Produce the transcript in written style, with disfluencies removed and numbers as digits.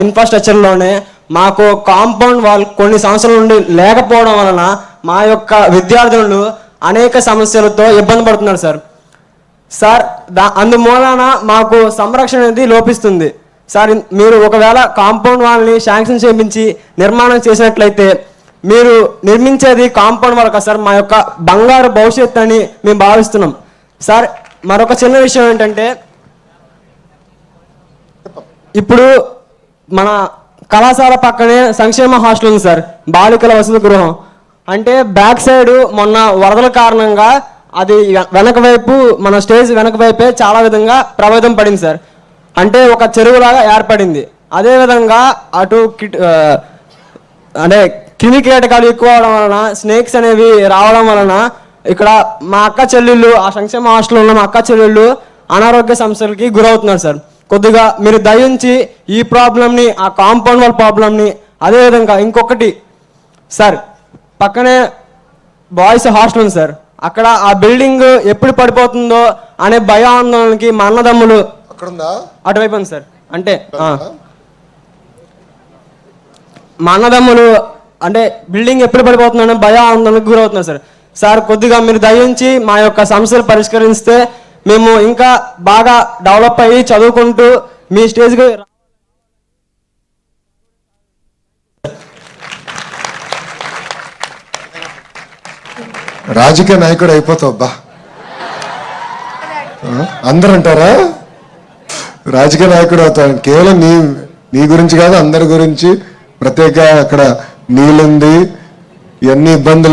ఇన్ఫ్రాస్ట్రక్చర్లోనే మాకు compound wall కొన్ని సంవత్సరాల నుండి లేకపోవడం వలన మా యొక్క విద్యార్థులు అనేక సమస్యలతో ఇబ్బంది పడుతున్నారు సార్. అందుమూలన మాకు సంరక్షణ అనేది లోపిస్తుంది సార్. మీరు ఒకవేళ కాంపౌండ్ వాల్ని శాంక్షన్ చేయించి నిర్మాణం చేసినట్లయితే మీరు నిర్మించేది కాంపౌండ్ వాల్ కదా సార్, మా యొక్క బంగారు భవిష్యత్తు అని మేము భావిస్తున్నాం సార్. మరొక చిన్న విషయం ఏంటంటే, ఇప్పుడు మన కళాశాల పక్కనే సంక్షేమ హాస్టల్ ఉంది సార్, బాలికల వసతి గృహం. అంటే బ్యాక్ సైడ్ మొన్న వరదల కారణంగా అది వెనక వైపు, మన స్టేజ్ వెనక వైపే చాలా విధంగా ప్రభావితం పడింది సార్. అంటే ఒక చెరువులాగా ఏర్పడింది. అదేవిధంగా అటు అంటే క్రిమి కీటకాలు ఎక్కువ అవడం వలన, స్నేక్స్ అనేవి రావడం వలన ఇక్కడ మా అక్క చెల్లెళ్ళు, ఆ సంక్షేమ హాస్టల్లో ఉన్న మా అక్క చెల్లెళ్ళు అనారోగ్య సమస్యలకి గురవుతున్నారు సార్. కొద్దిగా మీరు దయించి ఈ ప్రాబ్లంని, ఆ కాంపౌండ్ వాల్ ప్రాబ్లంని, అదేవిధంగా ఇంకొకటి సార్, పక్కనే బాయ్స్ హాస్టల్ ఉంది సార్. అక్కడ ఆ బిల్డింగ్ ఎప్పుడు పడిపోతుందో అనే భయాందోళనకి మా అన్నదమ్ములు అటువైపు ఉంది సార్. అంటే మా అన్నదమ్ములు అంటే బిల్డింగ్ ఎప్పుడు పడిపోతుందనే భయాందోళనకు గురవుతున్నారు సార్. సార్ కొద్దిగా మీరు దయించి మా యొక్క సమస్యలు పరిష్కరిస్తే మేము ఇంకా బాగా డెవలప్ అయ్యి చదువుకుంటూ మీ స్టేజ్కి రాజకీయ నాయకుడు అయిపోతావు అబ్బా. అందరు అంటారా రాజకీయ నాయకుడు అవుతాడు? కేవలం నీ గురించి కాదు, అందరి గురించి. ప్రత్యేక అక్కడ నీళ్ళుంది, ఇవన్నీ ఇబ్బందులు